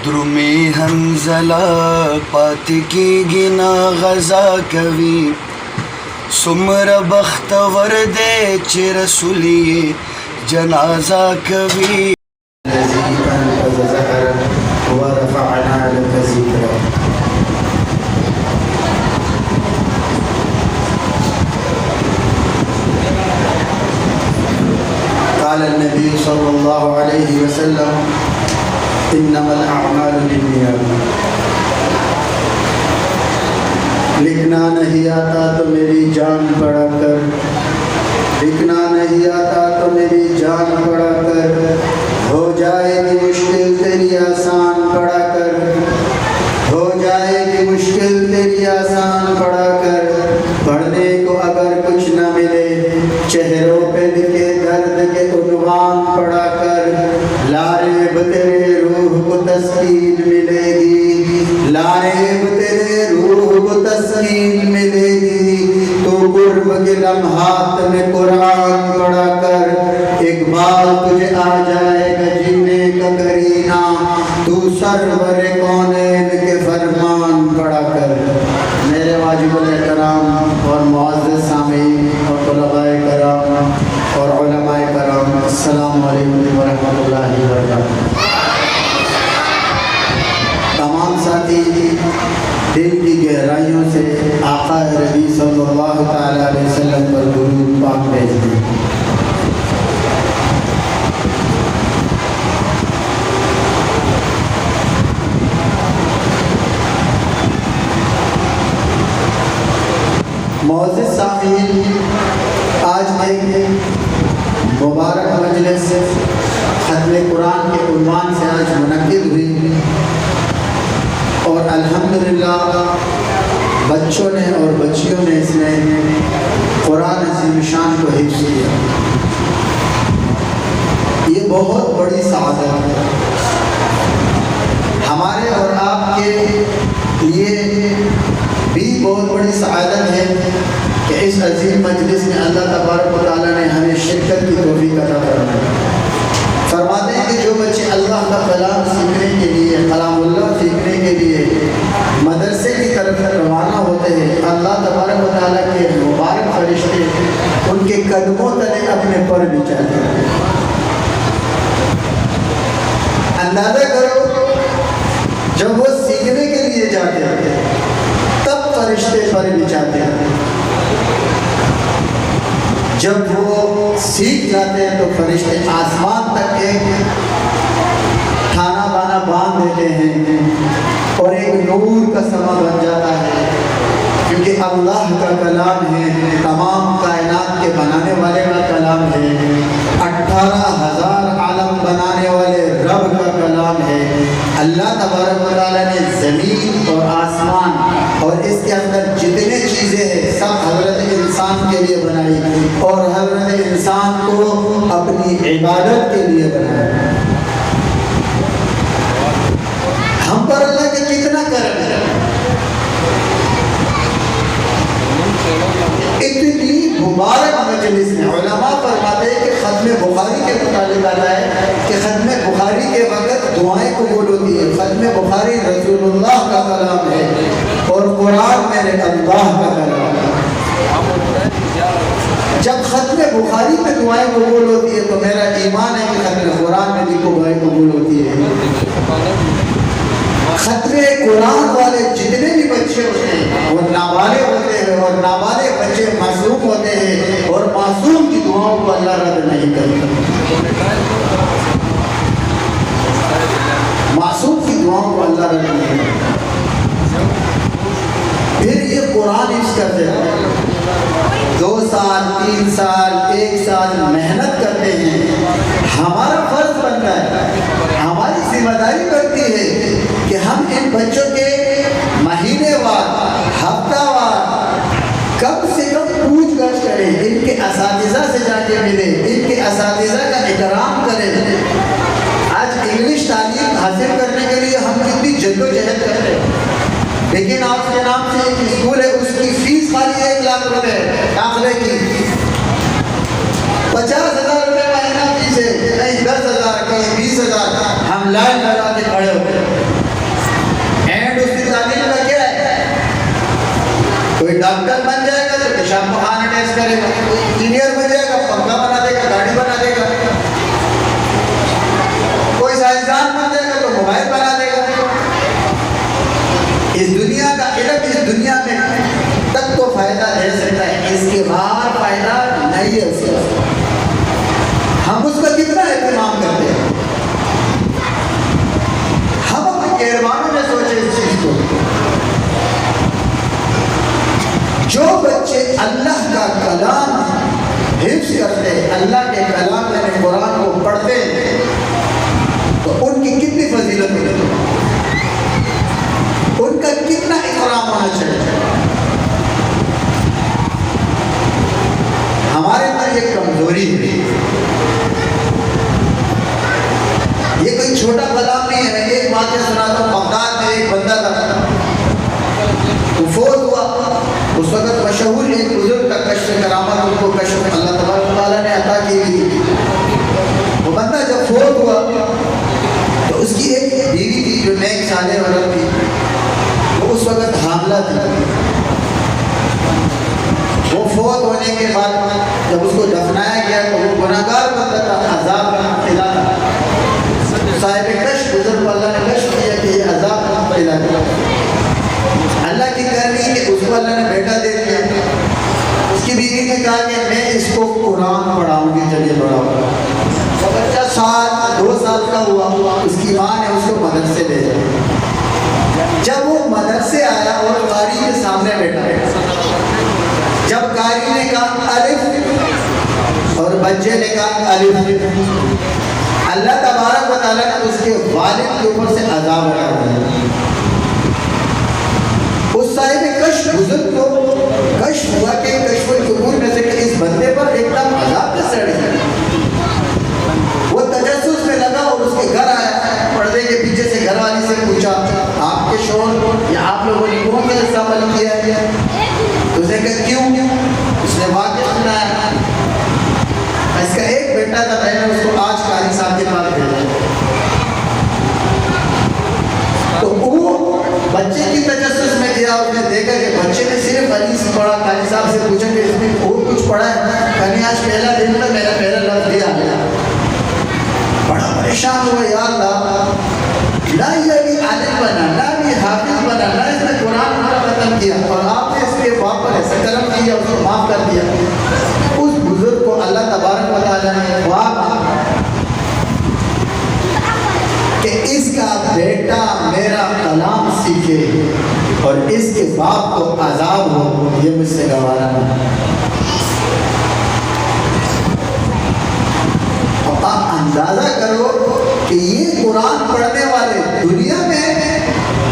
درمی حنزلہ پات کی گنا غزا کوي سمر بختور دے چی رسولی جنازہ کوي ورفعنا لك ذكرك. قال النبي صلى الله عليه وسلم انما الاعمال بالنيات. لکھنا نہیں آتا تو میری جان پڑا کر، لکھنا نہیں آتا تو میری جان پڑا کر، ہو جائے گی مشکل تیری آسان پڑا کر، ہو جائے گی مشکل تیری آسان پڑا کر. پڑھنے کو اگر کچھ نہ ملے چہروں پہ لکھے درد کے عنوان پڑا کر، لاریب تیرے روح کو تسکین ملے گی، لاریب تیرے روح کو تسکین ملے گی. تو قرب کے لمحات میں قرآن پڑھا کر، ایک بار تجھے آ جائے گا جینے کا کرینہ، تو سرور کونین کے فرمان پڑھا کر. میرے واجب الاحترام اور معزز سامعین اور طلباء کرام اور علماء کرام، السلام علیکم ورحمۃ اللہ وبرکاتہ. تمام ساتھی دل کی گہرائیوں سے آقا ربی صلی اللہ تعالیٰ علیہ وسلم پر درود پاک بھیج دیں. معزز سامعین، آج ایک مبارک مجلس ختم قرآن کے عنوان سے آج منعقد ہوئی، اور الحمدللہ بچوں نے اور بچیوں نے اس میں قرآن عظیم شان کو حفظ کیا. یہ بہت بڑی سعادت ہے ہمارے اور آپ کے لیے بھی بہت بڑی سعادت ہے کہ اس عظیم مجلس میں اللہ تبارک و تعالیٰ نے ہمیں شرکت کی توفیق عطا فرمائی. فرماتے ہیں کہ جو بچے اللہ کا کلام سیکھنے کے لیے، کلام اللہ سیکھنے کے لیے مدرسے کی طرف روانہ ہوتے ہیں، اللہ تبارک و تعالیٰ کے مبارک فرشتے ان کے قدموں تلے اپنے پر بچھاتے ہیں. اندازہ کرو جب وہ سیکھنے کے لیے جاتے ہیں تب فرشتے پر بچھاتے ہیں، جب وہ سیکھ جاتے ہیں تو فرشتے آسمان تک ایک کھانا بانا باندھ دیتے ہیں اور ایک نور کا سما بن جاتا ہے، کیونکہ اللہ کا کلام ہے، تمام کائنات کے بنانے والے کا کلام ہے، 18,000 عالم بنانے والے رب کا کلام ہے. اللہ تبارک و تعالیٰ نے زمین اور آسمان اور اس کے اندر جتنے چیزیں ہیں سب حضرت انسان کے لیے بنائی، اور حضرت انسان کو اپنی عبادت کے لیے بنایا. ہم پر اللہ کے کتنا کرم ہے. اتنی مبارک مجلس میں علماء فرماتے ہیں کہ ختم بخاری کے متعلق آتا ہے کہ ختم بخاری کے وقت دعائیں قبول ہوتی ہے. ختم بخاری رسول اللہ کا کلام ہے اور قرآن میرے اللہ کا کلام ہے. جب ختم بخاری میں دعائیں قبول ہوتی ہے تو میرا ایمان ہے کہ ختم قرآن میں بھی دعائیں قبول ہوتی ہے. ختم قرآن والے جتنے بھی بچے ہوتے ہیں وہ نابالغ ہوتے ہیں، اور نابالغ بچے معصوم ہوتے ہیں، اور معصوم کی دعاؤں کو اللہ رد نہیں کرتا. معصوم کی دعاؤں کو اللہ رد نہیں کرتا. پھر یہ قرآن حفظ کرتے ہیں، 2 سال 3 سال 1 سال محنت کرتے ہیں. ہمارا فرض بنتا ہے، ہماری ذمہ داری بنتی ہے کہ ہم ان بچوں کے مہینے وار، ہفتہ وار کم سے کم پوچھ گچھ کریں، ان کے اساتذہ سے جا کے ملیں، ان کے اساتذہ کا احترام کریں. آج انگلش تعلیم حاصل کرنے کے لیے ہم کتنی جدوجہد کر رہے ہیں، لیکن آپ کے نام سے ایک اسکول ہے، اس کی فیس خالی 1 لاکھ روپے داخلے کی، 50,000 روپے مہینہ فیس ہے. نہیں 10,000 کہیں 20,000. ہم لائن لگا کے کھڑے ہوتے ہیں. اینڈ اس کی تعلیم کا کیا ہے؟ کوئی ڈاکٹر بن جائے گا تو پیشاب پخانا ٹیسٹ کرے گا, کوئی انجینئر بن جائے گا پنکھا بنا دے گا, گاڑی بنا دے گا, کوئی سائنسدان بن جائے گا تو موبائل بنا دے گا. اس دنیا کا علم اس دنیا میں تک تو فائدہ دے سکتا ہے, اس کے باہر فائدہ نہیں ہے اس کا. ہم اس کا کتنا اہتمام کرتے ہیں, ہم اپنے کہروانوں میں سوچے اس چیز کو. جو بچے اللہ کا کلام حفظ کرتے ہیں, اللہ کے کلام یعنی قرآن کو پڑھتے ہیں, تو ان کی کتنی فضیلت ہوتی ہے, ان کا کتنا اکرام ہونا چاہیے. ہمارے اندر یہ کمزوری ہے. یہ کوئی چھوٹا کلام نہیں ہے. میں ایک واقعہ سناتا ہوں. بغداد میں ایک بندہ تھا, وہ فوت ہوا. اس وقت مشہور ایک بزرگ کا کشف کرامت, ان کو کشف اللہ تبارک تعالیٰ نے عطا کی تھی. وہ بندہ جب فوت ہوا تو اس کی ایک بیوی تھی جو نیک صالح عورت تھی, وہ اس وقت حاملہ تھی. وہ فوت ہونے کے بعد جب اس کو دفنایا گیا تو وہ گناہگار بندہ تھا, عذاب کا مبتلا تھا. صاحب کشف بزرگ اللہ نے کشف کیا کہ یہ عذاب کا مبتلا تھا. اللہ کی کرنی کہ اس کو اللہ نے بیٹا دے دیا. اس کی بیوی نے کہا کہ میں اس کو قرآن پڑھاؤں گی, چلیے پڑھاؤں گا. وہ بچہ 2 سال کا ہوا, اس کی ماں نے اس کو مدرسے بھیجا. جب وہ مدرسے آیا اور قاری کے سامنے بیٹھا, جب قاری نے کہا الف اور بچے نے کہا الف, اللہ تبارک و تعالیٰ نے اس کے والد کے اوپر سے عذاب لگا دیا. اس صاحب کشف بزرگ کو کشف ہوا کہ کشف القبور میں سے کہ اس بندے پر ایک دم عذاب کا سڑ ہے. وہ تجسس میں لگا اور اس کے گھر آیا. پردے کے پیچھے سے گھر والی سے پوچھا, آپ کے شوہر یا آپ لوگوں نے کون سا عمل کیا ہے؟ اس نے کہا کیوں؟ اس نے واقعہ سنایا. اس کا ایک بیٹا تھا, میں نے اس کو آج قاری صاحب کے پاس بھیجا. تو وہ بچے کی تجسس میں گیا, اس نے دیکھا کہ بچے نے صرف حدیث پڑھا. قاری صاحب سے پوچھا کہ اس نے اور کچھ پڑھا ہے؟ کہنے آج پہلا دن تھا, میرا پہلا لفظ دیا گیا. بڑا پریشان ہوا, یا اللہ, نہ یہ ابھی عالم بنا, نہ ابھی حافظ بنا, نہ اس نے قرآن پورا ختم کیا, اور آپ نے اس کے باپ پر ایسا کرم کیا, اس کو معاف کر دیا. اس بزرگ کو اللہ تبارک و تعالیٰ نے خواب کہ اس کا بیٹا میرا کلام سیکھے اور اس کے باپ کو عذاب ہو, یہ مجھ سے گوارا نہیں. آپ اندازہ کرو کہ یہ قرآن پڑھنے والے دنیا میں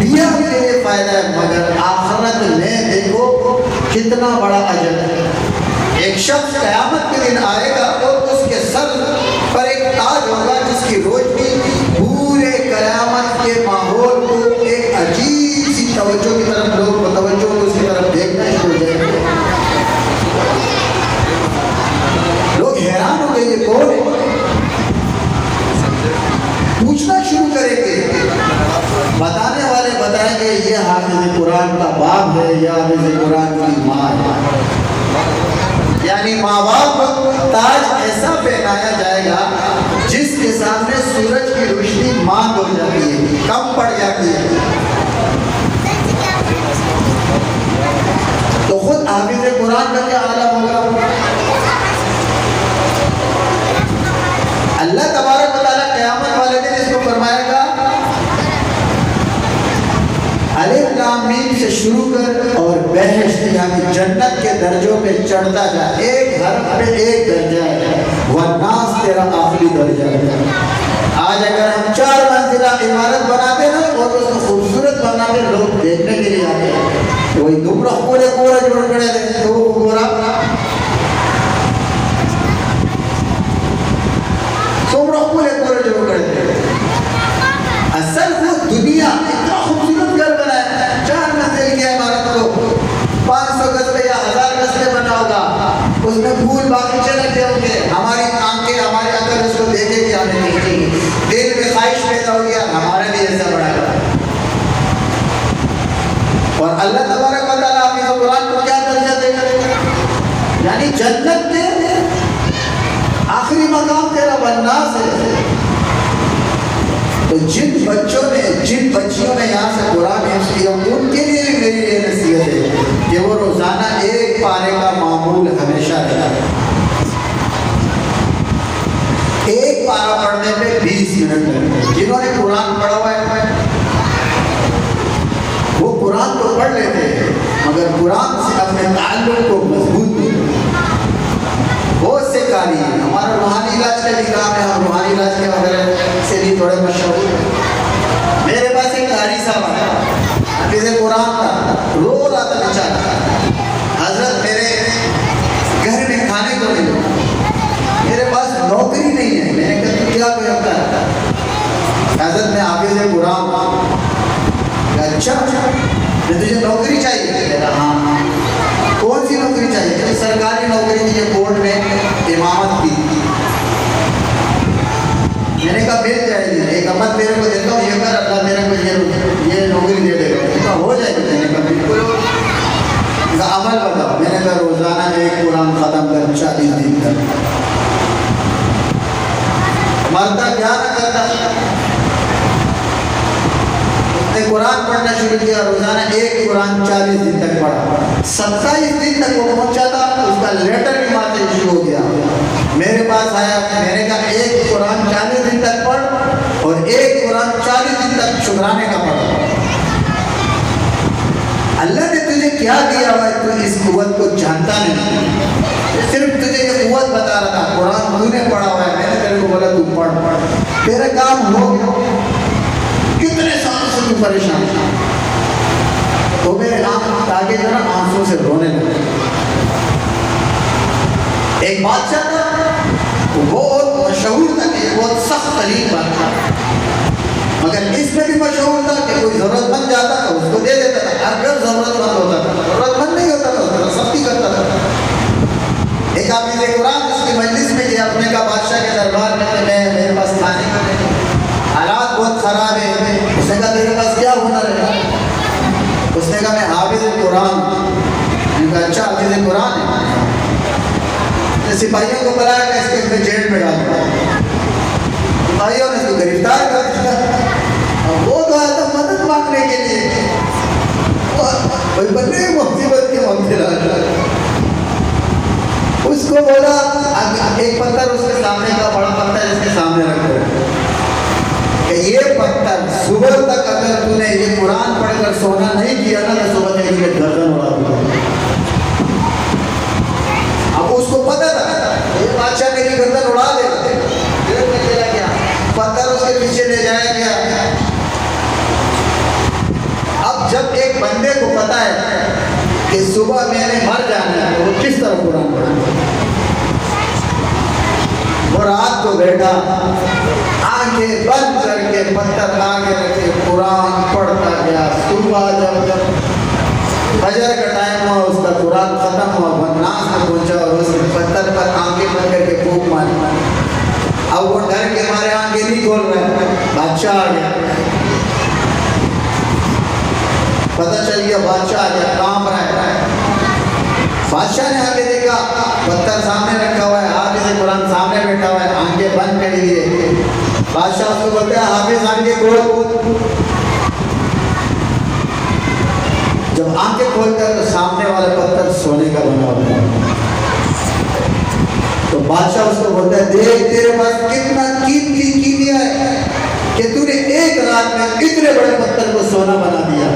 دیا کے لیے فائدہ ہے, مگر آخرت میں دیکھو کتنا بڑا اجر ہے. ایک شخص قیامت کے دن آئے گا اور اس کے سر پر ایک تاج ہوگا جس کی روشنی پورے قیامت کے ماحول کو ایک عجیب سی توجہ کی طرف, لوگ متوجہ کو اس کی طرف دیکھنا شروع ہو جائے گا. لوگ حیران ہو گئے, یہ کون ہے؟ پوچھنا شروع کریں گے. بتانے والے بتائیں گے یہ حافظ قرآن کا باپ ہے یا حافظ قرآن کی ماں ہے. یعنی ماں باپ تاج ایسا پہنایا جائے گا جس کے سامنے سورج کی روشنی ماند ہو جاتی ہے, کم پڑ جاتی ہے. تو خود حافظ قرآن کا کیا عالم ہوگا. اللہ تبارک و تعالیٰ قیامت والے دن اس کو فرمائے گا الف لام میم سے شروع کر اور بہشت یعنی جنت کے درجوں پہ چڑھتا جا, ایک حرف پہ ایک درجہ ہے, والناس تیرا آخری درجہ ہے. آج اگر ہم 4 منزلہ عمارت بناتے نا اور اس کو خوبصورت بناتے, لوگ دیکھنے کے لیے آتے ہیں, وہی دمرہ پورے پورے جوڑ کر دیتے تو وہ گورا سمرہ پورے پورے جوڑ کر دیتے. اصل وہ دنیا اتنا خوبصورت گھر بنایا, 4 منزل کی عمارت کو 500 گز یا 1000 گز میں بنا ہوگا, اس میں پھول باغیچے لگے ہوں گے. ہماری آنکھیں, ہماری عقل اس کو دیکھے گی, ہمیں دیکھیں گے. دل میں خواہش پیدا ہوگی, اللہ تبارک و تعالیٰ حافظ قرآن کو کیا درجہ دے گا؟ یعنی جنت کے آخری مقام تیرا والناس ہے. تو جن بچوں نے جن بچیوں نے یہاں سے قرآن حفظ کیا ان کے لیے بھی میری یہ نصیحت ہے کہ وہ روزانہ ایک پارے کا معمول ہمیشہ رہتا ہے. ایک پارہ پڑھنے پہ 20 منٹ لگتے. جنہوں نے قرآن پڑھا ہوا ہے وہ قرآن تو پڑھ لیتے ہیں مگر قرآن سے اپنے تعلق کو مضبوط نہیں. بہت سے قاری ہیں. ہمارا روحانی علاج کا بھی کام ہے. ہم روحانی علاج کے وغیرہ سے بھی تھوڑے مشہور ہیں. میرے پاس ایک قاری صاحب آیا, حافظ قرآن کا, رو رہا تھا بیچارہ. حضرت میرے گھر میں کھانے کو نہیں, میرے پاس نوکری نہیں ہے. میں نے کہا تو کیا کرتا ہے؟ حضرت میں حافظ قرآن. اچھا تجھے نوکری چاہیے؟ ہاں. کون سی نوکری چاہیے؟ کہ سرکاری نوکری مجھے کورٹ میں امامت کی. میں نے کہا مل جائے گی, ایک امت میرے کو دیتا ہوں, یہ کر اللہ میرے کو یہ نوکری دے دے گا. کہا ہو جائے گی. میں نے کہا بالکل. عمل بتاؤ. میں نے کہا روزانہ ایک قرآن ختم کر 40 دن تک. مرتا کیا نہ کرتا, قرآن پڑھنا شروع کیا. روزانہ ایک قرآن 40 دن تک پڑھا. 27 دن تک وہ پہنچا تھا. اس کا لیٹر بھی ماتے شروع ہو گیا. میرے پاس آیا, میں نے کہا ایک قرآن 40 دن تک پڑھ اور ایک قرآن 40 دن تک شکرانے کا پڑھا. اللہ نے تجھے کیا دیا ہوا ہے, تو اس قوت کو جانتا نہیں. صرف تجھے یہ قوت بتا رہا تھا. قرآن تو نے پڑھا ہوا ہے, میں نے تیرے کو بولا تو پڑھ. تیرا کام ہو گیا. کتنے سالوں سے تو پریشان تھا. تو میرے آگے جو نا آنسوں سے رونے لگے. ایک بادشاہ تھا, وہ بہت مشہور تھا کہ بہت سخت ترین بادشاہ, مگر اس میں بھی مشہور تھا کہ کوئی ضرورت مند جاتا تھا اس کو دے دیتا تھا. اگر ضرورت مند ہوتا تھا, ضرورت مند نہیں ہوتا تھا, اس پر سختی کرتا تھا. ایک حافظ قرآن اس کی مجلس میں گیا. اپنے کا بادشاہ کے دربار میں میرے پاس کھانے کا حالات بہت خراب ہے. اس نے کہا تیرے پاس کیا ہنر ہے؟ اس نے کہا میں حافظ قرآن. میں نے کہا اچھا حافظ قرآن ہے. سپاہیوں کو بلایا کہ اس کو میں جیل میں ڈال دیا. سپاہیوں نے اس کو گرفتار کر دیا. وہ تو آیا تھا مدد مانگنے کے لیے. بندے مصیبت کے منزل اس کو بولا ایک پتھر اس کے سامنے کا, بڑا پتھر اس کے سامنے رکھ دو کہ یہ پتھر صبح تک اگر تو نے یہ قرآن پڑھ کر سونا نہیں کیا نا تو صبح تک یہ گردن اڑا دوں. اب اس کو پتہ تھا یہ بادشاہ میری گردن اڑا دے گا. پتھر اس کے پیچھے لے جایا گیا. اب جب ایک بندے کو پتا ہے کہ صبح میں نے مر جانا ہے تو وہ کس طرح قرآن پڑھا. وہ رات کو بیٹھا, آنکھیں بند کر کے پتھر آگے رکھے قرآن پڑھتا گیا. صبح جب فجر کا ٹائم ہوا, اس کا قرآن ختم ہوا, والناس میں پہنچا اور اس نے پتھر پر آنکھیں بند کر کے پھونک ماری. اب وہ ڈر کے مارے آنکھیں نہیں کھول رہے. بادشاہ آ گیا, پتہ چل گیا بادشاہ آ گیا, کام رہا ہے. بادشاہ نے آگے دیکھا پتھر سامنے رکھا ہوا ہے, حافظ قرآن سامنے بیٹھا ہوا ہے, آنکھیں بند کری ہوئی ہے. بادشاہ اس کو بولتا ہے حافظ آنکھیں کھول. جب آنکھیں کھولتا ہے تو سامنے والا پتھر سونے کا بنا ہوتا ہے. تو بادشاہ اس کو بولتا ہے دیکھ تیرے پاس کتنا قیمتی کیمیا ہے کہ تو نے ایک رات میں اتنے بڑے پتھر کو سونا بنا دیا.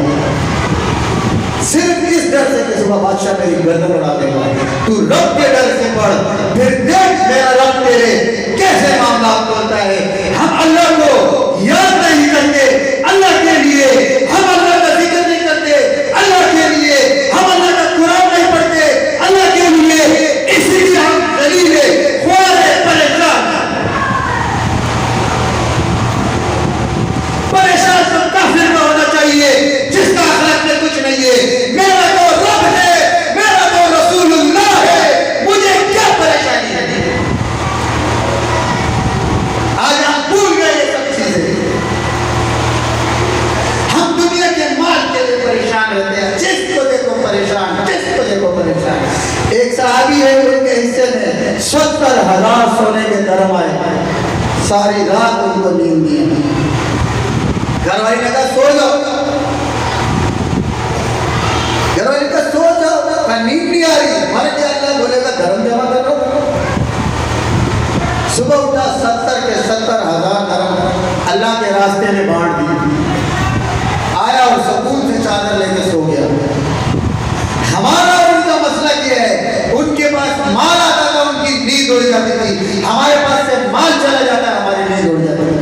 صرف اس ڈر سے کہ صبح بادشاہ میری گردن اڑا دے گا. تو رب کے ڈر سے پڑھ, پھر دیکھ میرا رب تیرے کیسے معاملات کرتا ہے. ہم اللہ کو یاد نہیں کرتے اللہ کے لیے, ہم اللہ کا ذکر نہیں کرتے اللہ کے لیے, ہم اللہ کا قرآن نہیں پڑھتے اللہ کے لیے. اسی لیے ہم ذلیل ہیں, خوار ہیں, پریشان. پریشان سب کافر کا ہونا چاہیے جس کا اخلاق میں کچھ نہیں ہے. میرا تو رب ہے, میرا تو رسول اللہ ہے, مجھے کیا پریشانی ہے. آج ہم بھول گئے یہ سب چیزیں. پریشان، کس وجہ کو پریشان؟ ایک صحابی ہے ان کے حصے میں 70,000 سونے کے درم آئے، ساری رات ان کو نیند نہیں آئی۔ گھر والی نے کہا سو جاؤ، گھر والی نے کہا سو جاؤ، نیند نہیں آ رہی، مر گیا اللہ بولے گا دھرم جمع کر لو۔ صبح اٹھا 70,000 درم اللہ کے راستے میں بانٹ دی، آیا اور سکون سے چادر لے کے سو گیا۔ ہمارا اور ان کا مسئلہ کیا ہے، ان کے پاس مال آتا تھا ان کی نیند اڑ جاتی تھی، ہمارے پاس سے مال چلا جاتا ہے ہماری نیند اڑ جاتی ہے۔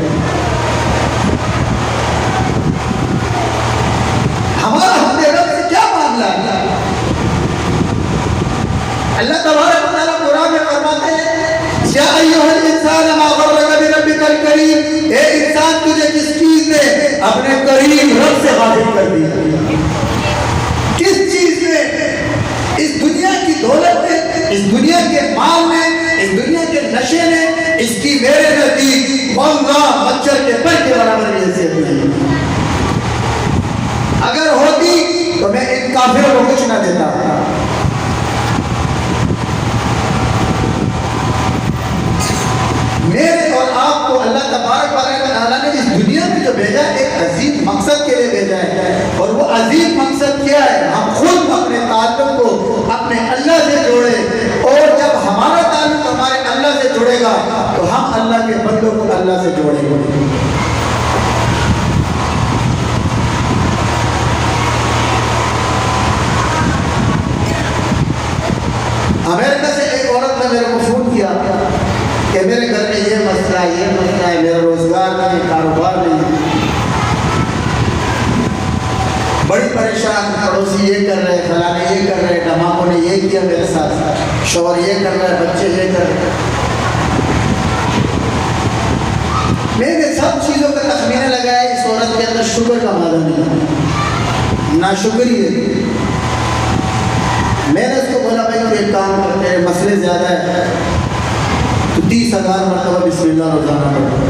ہمارا ہم رب سے کیا معاملہ ہے؟ اللہ تبارک و تعالیٰ قرآن میں فرماتے ہیں یا ایھا الانسان ما غرک بربک الکریم، اے انسان تجھے جس چیز نے اپنے کریم رب سے غافل کر دیا، کس چیز نے؟ اس دنیا کی دولت نے، اس دنیا کے مال نے، اس دنیا کے نشے نے، اس کی میرے نزدیک واللہ مچھر کے پر کے برابر بھی حیثیت نہیں۔ اگر ہوتی تو میں ان کافروں کو کچھ نہ دیتا۔ میرے اور آپ کو اللہ تبارک و تعالیٰ نے اس دنیا میں جو بھیجا ہے ایک عظیم مقصد کے لیے بھیجا ہے، اور وہ عظیم مقصد کیا ہے؟ ہم خود اپنے تعلق کو اپنے اللہ سے جوڑے، اور جب ہمارا تعلق ہمارے اللہ سے جڑے گا تو ہم اللہ کے بندوں کو اللہ سے جوڑیں گے۔ امریکہ سے ایک عورت نے میرے کو فون کیا کہ میرے گھر میں یہ مسئلہ ہے، میرا روزگار نہیں، کاروبار نہیں، بڑی پریشان، پڑوسی یہ کر رہے، فلانے یہ کر رہے، ڈماکوں نے یہ کیا میرے ساتھ، شوہر یہ کر رہا ہے، بچے یہ کر رہے۔ میں نے سب چیزوں کا تخمینہ لگایا، اس عورت کے اندر شکر کا مادہ نہیں، ناشکری ہے۔ میں نے اس کو بولا بھائی تو ایک کام کر، میرے مسئلے زیادہ ہے تو 30,000 مرتبہ بسم اللہ روزانہ پڑھو۔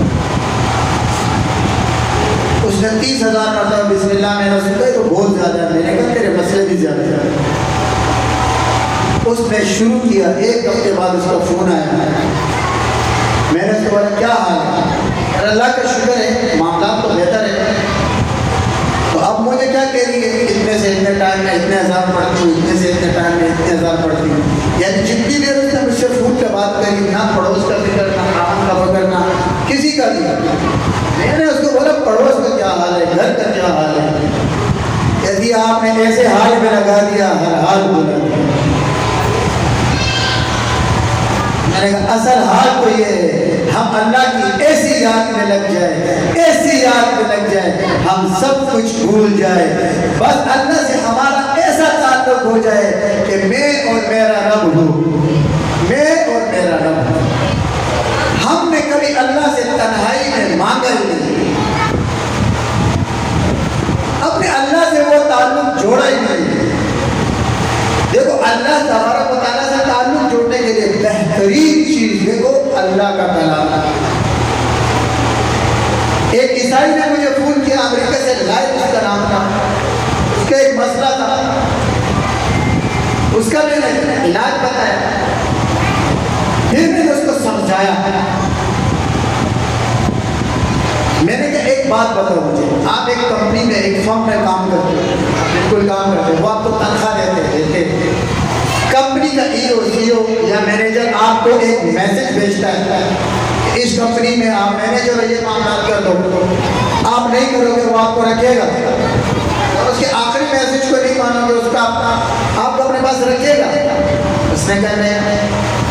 اس نے 30,000 مرتبہ بسم اللہ، میں نے اس کو کہا تو بہت زیادہ ہے، میں نے کہا تیرے مسئلے بھی زیادہ ہے۔ اس نے شروع کیا، ایک ہفتے بعد اس کا فون آیا، میں نے اس کو بولا کیا حال ہے؟ اللہ کا شکر ہے معاملات تو بہتر ہے، تو اب مجھے کیا کہہ رہی ہے، اتنے سے اتنے ٹائم میں اتنے ہزار پڑھتی ہوں، اتنے سے اتنے ٹائم میں اتنے ہزار پڑھتی ہوں، یعنی جتنی دیر اس نے مجھ سے فون پہ بات کری، نہ پڑوس کا فکر، نہ خاندان کا فکر، نہ کسی کا بھی۔ میں نے اس کو بولا پڑوس کا کیا حال ہے، گھر کا کیا حال ہے؟ یعنی آپ نے ایسے حال میں لگا دیا، ہر حال بولا دیا۔ میں نے کہا اصل حال تو یہ ہے ہم اللہ کی ایسی یاد میں لگ جائے، ایسی یاد میں لگ جائے ہم سب کچھ بھول جائے، بس اللہ سے ہمارا ایسا تعلق ہو جائے کہ میں اور میرا رب ہوں، میں اور میرا رب ہوں۔ ہم نے کبھی اللہ سے تنہائی میں مانگا ہی نہیں، اپنے اللہ سے وہ تعلق جوڑا ہی نہیں۔ دیکھو اللہ تبارک و تعالیٰ سے تعلق جوڑنے کے لیے بہترین چیز دیکھو اللہ کا کلام۔ ایک عیسائی نے مجھے فون کیا امریکہ سے، لائف اس کا نام تھا، اس کا ایک مسئلہ تھا، اس کا میں نے علاج بتایا، پھر میں نے اس کو سمجھایا۔ میں نے کہا ایک بات بتاؤ مجھے، آپ ایک کمپنی میں ایک فرم میں کام کرتے ہیں، بالکل کام کرتے ہیں، وہ آپ کو تنخواہ دیتے ہیں، کمپنی کا سی او یا مینیجر آپ کو ایک میسج بھیجتا ہے کہ اس کمپنی میں آپ مینیجر ہو، یہ معاملات کر دو، آپ نہیں کرو گے وہ آپ کو رکھے گا، اور اس کے آخری میسج کو نہیں مانو گے اس کا آپ کو اپنے پاس رکھے گا۔ اس نے کہا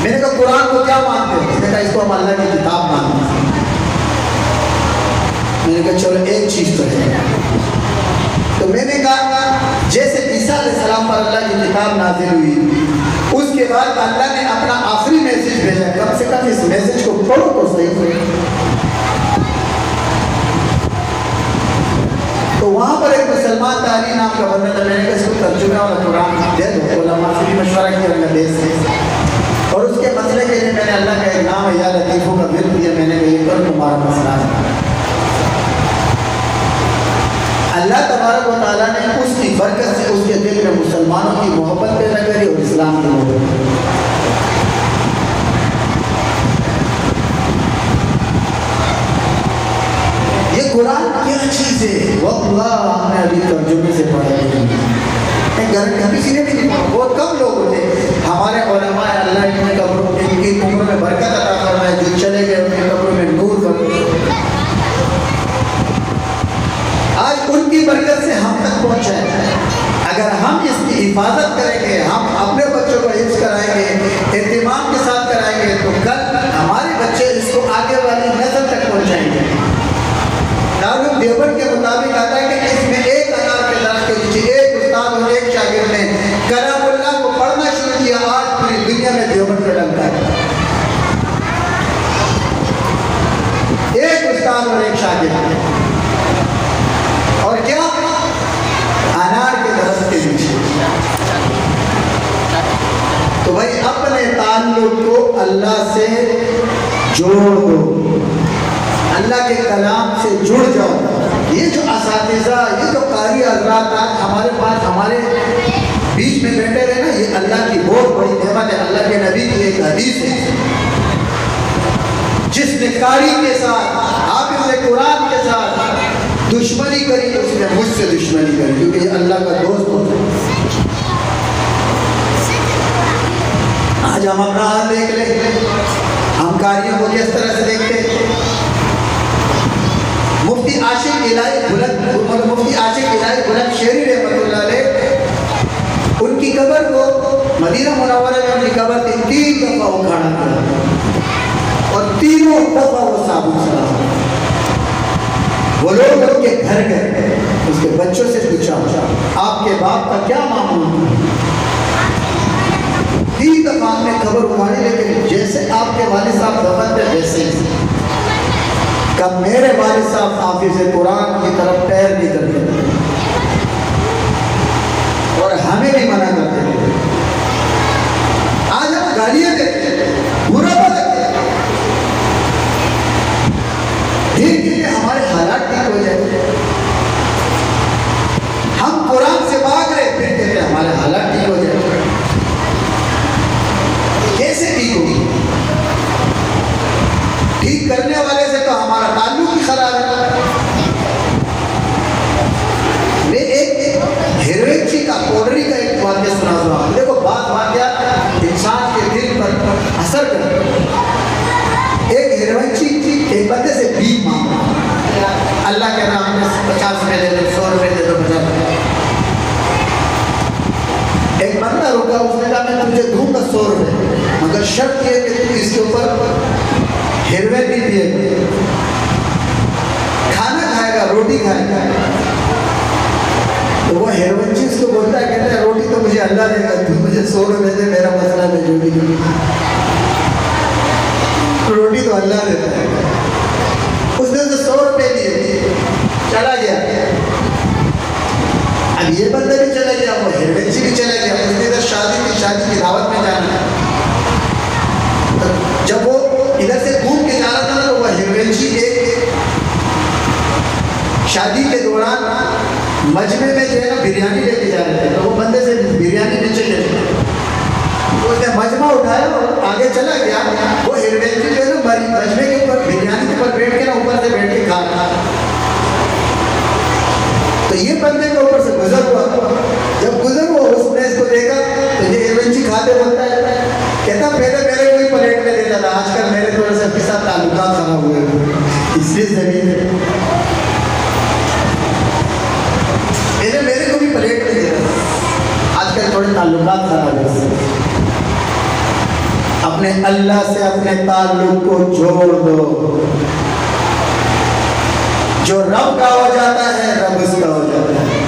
میں نے کہا قرآن کو کیا مانتے ہیں؟ اس نے کہا اس کو ہم اللہ کی کتاب مانتے ہیں۔ میں نے کہا چلو ایک چیز تو ہے، تو میں نے کہا جیسے عیسیٰ علیہ السلام پر اللہ کی کتاب نازل ہوئی، اس کے بعد اللہ نے اپنا آخری میسج بھیجا، کم سے کم اس میسج کو پڑھو تو صحیح۔ تو وہاں پر ایک مسلمان تعلیم نام کا بندہ تھا، میں نے کہا اس کو ترجمہ والا قرآن دے دو، علماء سے بھی مشورہ کیا اللہ دیش سے، اور اس کے مسئلے کے لیے میں نے اللہ کا ایک نام ہے یا لطیفوں کا ورد دیا، میں نے کہا یہ کر تمہارا مسئلہ ہے۔ اللہ تبارک و تعالیٰ نے اس کی برکت سے اس کے دل میں مسلمانوں کی محبت پیدا کری اور اسلام کی محبت. یہ قرآن کیا چیز ہے واللہ ہم نے ابھی ترجمے سے پڑھا کبھی سی نے بھی نہیں پڑھا. بہت کم لوگ ہوتے ہمارے علماء اللہ ان کی قبروں میں برکت عطا فرمائے, جو چلے گئے ان کی قبروں میں نور فرمائے. آج ان کی برکت سے ہم تک پہنچا ہے. اگر ہم اس کی حفاظت کریں گے, ہم اپنے بچوں کو حفظ کرائیں گے, اہتمام کے ساتھ کرائیں گے, تو کل ہمارے بچے اس کو آگے والی نسل تک پہنچائیں گے. دارالعلوم دیوبند کے مطابق آتا ہے کہ اس میں ایک انار کے درخت کے نیچے ایک استاد اور ایک شاگرد نے کلام اللہ کو پڑھنا شروع کیا. آج پوری دنیا میں دیوبند کا ڈنکا ہے. ایک استاد اور ایک شاگرد, اور کیا انار کے درخت کے نیچے. تو بھائی اپنے تعلق کو اللہ سے جوڑ دو, اللہ کے کلام سے جڑ جاؤ. یہ جو اساتذہ, یہ جو قاری حضرات آج ہمارے پاس ہمارے بیچ میں بیٹھے رہے نا, یہ اللہ کی بہت بڑی نعمت ہے. اللہ کے نبی کی ایک حدیث ہے, جس نے قاری کے ساتھ, حافظ قرآن کے ساتھ دشمنی کری, اس نے مجھ سے دشمنی کری, کیونکہ یہ اللہ کا دوست ہوتا ہے. آج ہم اپنا حال دیکھ لیں, ہم قاریوں کو کس طرح سے دیکھتے ہیں. مفتی عاشق الہی بلند شیری رحمۃ اللہ علیہ, ان کی قبر کو مدینہ منورہ میں ان کی قبر 3 دفعہ اکھاڑا گیا اور تینوں دفعہ وہ ثابت سنا. وہ لوگ ان کے گھر گئے, اس کے بچوں سے پوچھا آپ کے باپ کا کیا معمول ہے. 3 دفعہ نے قبر اکھاڑی, لیکن جیسے آپ کے والد صاحب دفن تھے ویسے کب میرے والد صاحب حافظ قرآن کی طرف پیر نہیں کرتے تھے اور ہمیں بھی منع کرتے تھے. آج ہم گالیاں دیتے ہیں, برا لگتا ہے, دھیرے دھیرے ہمارے حالات ٹھیک ہو جائے. ہم قرآن سے بھاگ رہے, پھر کہتے ہیں ہمارے حالات ٹھیک ہو جائے. کیسے ٹھیک ہوگی؟ ٹھیک کرنے والے سے تو ہمارا تعلق ہی خراب ہے. میں ایک ہیروئنچی کا کوڈری کا ایک واقعہ سنا رہا ہوں. دیکھو بات واقعہ انسان کے دل پر اثر کرتا ہے. ایک ہیروئنچی ایک بندے سے بھیک مانگا, اللہ کے نام میں 50 روپے دے دو, 100 روپے دے دو, 50 روپے. ایک بندہ رکا, اس نے کہا میں تجھے دوں گا 100 روپے, مگر شرط یہ کہ تو اس کے اوپر ہیروئن نہیں پیے گا, کھانا کھائے گا, روٹی کھائے گا. تو وہ ہیروئن چیز کو بولتا ہے, کہتا ہے روٹی تو مجھے اللہ دے گا, تو مجھے 100 روپے دے, میرا مسئلہ میں جو بھی روٹی تو اللہ دیتا ہے. اس نے تو 100 روپے دیے, چلا گیا. اب یہ بندہ بھی چلا گیا, وہ ہیروئن بھی چلا گیا. اس نے ادھر شادی کی دعوت میں جانا ہے. جب وہ ادھر سے گھوم کے جا رہا تھا تو وہ ہیروئنچی ایک شادی کے دوران مجمع میں جو ہے نا بریانی لے کے جا رہے تھے, تو وہ بندے سے بریانی نیچے لے گئے. تو اس نے مجمع اٹھایا اور آگے چلا گیا. وہ ہیروئنچی جو ہے نا مجمع کے اوپر بریانی کے اوپر بیٹھ کے نا اوپر سے بیٹھ کے کھا رہا. تو یہ بندے کے اوپر سے گزر ہوا. جب گزر ہوا اس نے اس کو دیکھا تو یہ ہیروئنچی کھاتے بولتا ہے, کہتا پہلے میرے کوئی پلیٹ میں دیتا تھا, آج کل میرے تھوڑے سے کے ساتھ تعلقات خراب ہوئے اس لیے زمین ہے. پہلے میرے کو بھی پلیٹ میں دیتا تھا, آج کل تھوڑے تعلقات خراب ہوئے. اپنے اللہ سے اپنے تعلق کو جوڑ دو. جو رب کا ہو جاتا ہے رب اس کا ہو جاتا ہے.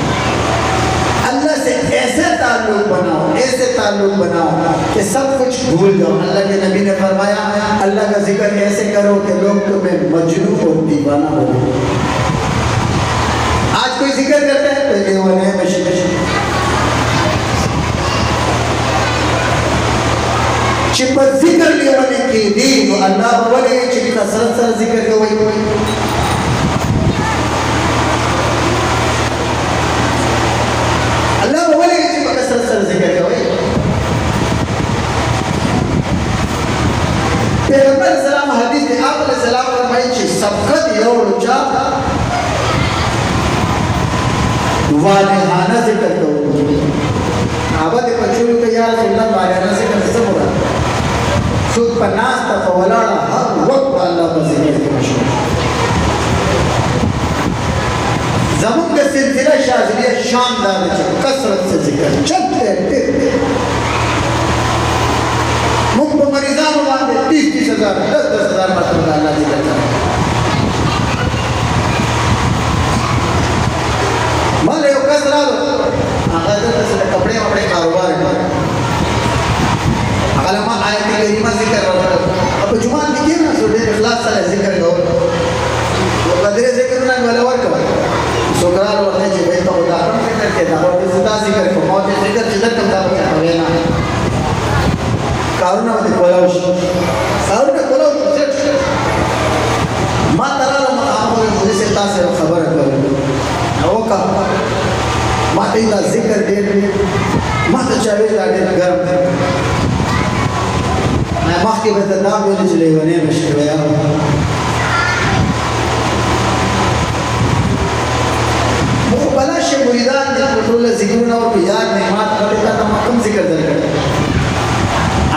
اللہ سے ایسے تعلق بناؤ کہ سب کچھ بھول جاؤ. اللہ کے نبی نے فرمایا اللہ کا ذکر ایسے کرو کہ لوگ تمہیں مجنون اور دیوانہ ہو جائے. آج کوئی ذکر کرتا ہے تو دیوانے میں چپت ذکر لیا ولی کی دی تو اللہ ولی چپ کا سر ذکر کے وہی والہانہ ذکر کرو. صحابہ دے پچھولو کہ یا رسول اللہ والہانہ ذکر سے مراد سود پر ناستا فولاڑا ہر وقت اللہ پر ذکر کے مشہور. زمان کا سلسلہ شاذلیہ شاندار ہے کثرت سے ذکر چلتے پھرتے مکب مریضان باندھے 30,000 10,000 مرتبہ اللہ ذکر کرتا. مالے او کسرا دو آغاز سے کپڑے وپڑے کاروبار ہے. علماء آیت کریمہ ذکر کرتا. اب جمعہ دیکھیے نا سورہ اخلاص سے ذکر کرو وہ قدرے ذکر نہ والا ور کا سوکرال ورتے جے بیت خدا رحم ذکر کے دا اور زندہ ذکر کو موت ذکر جدت کا بتا ہوے نا کارونا ودی کولاوش کارونا کولاوش ما ترى مقام مجھے سے تاثر خبر کرو او کا ما تے ذکر دے ما تے چاوی دا دے گرم میں مخ کے بدام ویل چلے ونے مشکل بلاش مریدان دے کنٹرول ذکرون اور یاد نعمات کرتا تمام ذکر در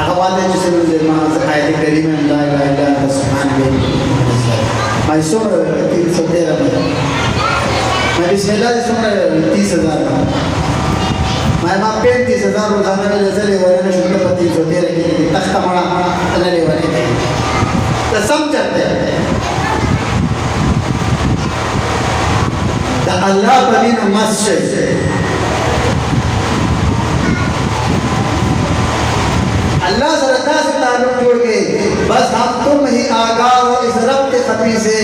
اخوات جسے روزے ماں آیت کریم لا الہ الا انت سبحانک میں سمر 313 میں بسم اللہ سے سمر 30,000 میں ماں 35,000 روزانہ میں لے لے ورنہ شکر پر 313 کی تختہ مڑا تنہ لے ورنہ تو سمجھتے ہیں اللہ بنین مسجد اللہ سرطا سے تعلق جوڑ کے بس ہم تم ہی آگاہ ہو اس رب کے خطی سے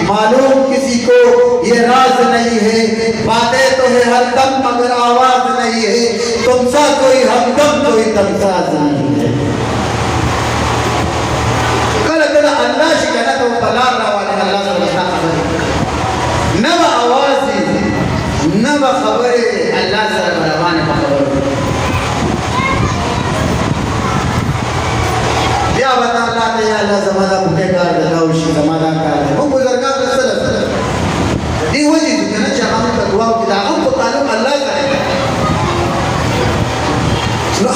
معلوم کسی کو یہ راز نہیں ہے باتیں تو ہے ہر دم مگر آواز نہیں ہے تم سا کوئی ہمدم کوئی دمساز نہیں ہے. کل اللہ شکنا تو پلار روانے اللہ سرطا خبر نو آوازی نو خبر اللہ سر بروانے خبر یا بتا اللہ کہ یا اللہ زمانہ بھوکے کار دکھاوشی زمانہ کار دے وہ بزرگان رسل دی ہوئی جی کہ نا چاہاں میں تقواہ کی داغم کو تعلق اللہ کرے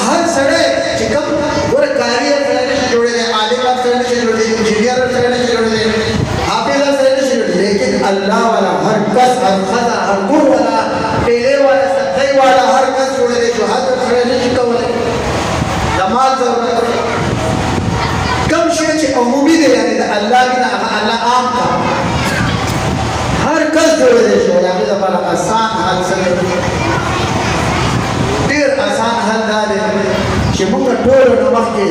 ہر سڑے چکم اور کاریہ سڑنے سے جوڑے دیں عالمات سڑنے سے جوڑے دیں انجینئر سڑنے سے جوڑے دیں حافظہ سڑنے سے جوڑے دیں لیکن اللہ والا ہر کس ہر خضا ہر گر والا پیلے والا سبزی والا ہر کس جوڑے دیں جو حد سڑنے سے کولے جمال ضرورت کم شیئے چھے عمومی دے یعنی اللہ کی نا اللہ عام کا ہر کس جوڑے دیں جو اللہ کی زبانہ آسان حل سکتے دیر آسان حل دارے کہ مکہ ٹول و نمخ کے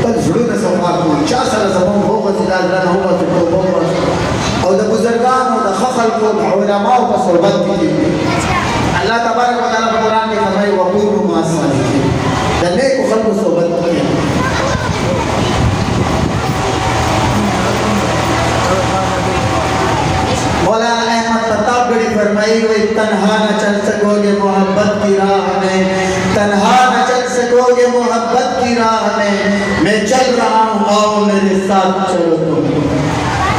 تک ضرور صفحات کو 4 سال زمان ہوگا زداد رہنا ہوگا تو ہوگا اور دا بزرگان اور دا خخل کو دا علماء کا صحبت کی اللہ تبارک و تعالیٰ قرآن کے فرمائے وقور ما صالحین دا نیک و خلق صحبت کی مولانا احمد پتاب گڑی فرمائی ہوئی تنہا نہ چل سکو گے محبت کی راہ میں تنہا نہ چل سکو گے محبت کی راہ میں چل رہا ہوں آؤ میرے ساتھ چلو تم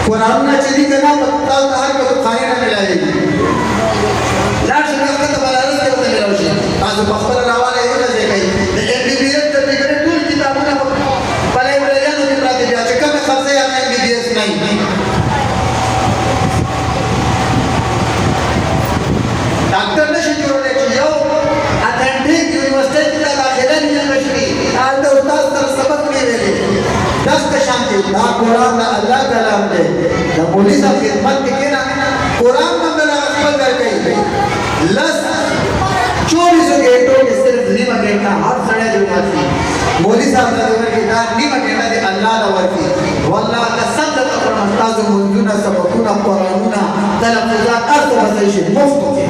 قرآن نہ چلی کرنا پتہ کہا کہ تو کھانے نہ ملائے گی لاش رکھتا تو بلارس کے ہوتے ملا ہوشی آج بخبر راوالے ہی نہ دیکھائی ایک بی بی ایس کرتے کرے دول کتابوں نے پلے بریان ہوتی پراتے جا چکا میں خرسے آنا ہے بی بی ایس نہیں ڈاکٹر نے شکر نے کیا اتھینٹک یونیورسٹی کا داخلہ نہیں نشری آج تو استاد سر سبق نہیں رہے دست شانتی دا قرآن دا اللہ کلام دے دا پولیس اب خدمت کے کنا قرآن میں ملا اقبل کر گئی لس 24 گھنٹوں کے صرف نیمہ گھنٹہ ہر سڑے جو ماتی مولی صاحب دا دیور کی دا نیمہ گھنٹہ دے اللہ دا ورکی واللہ قسم دا تقرم استاذ منزونہ سبقونہ قرآنونہ تلفظات ارد مسائش مفت کے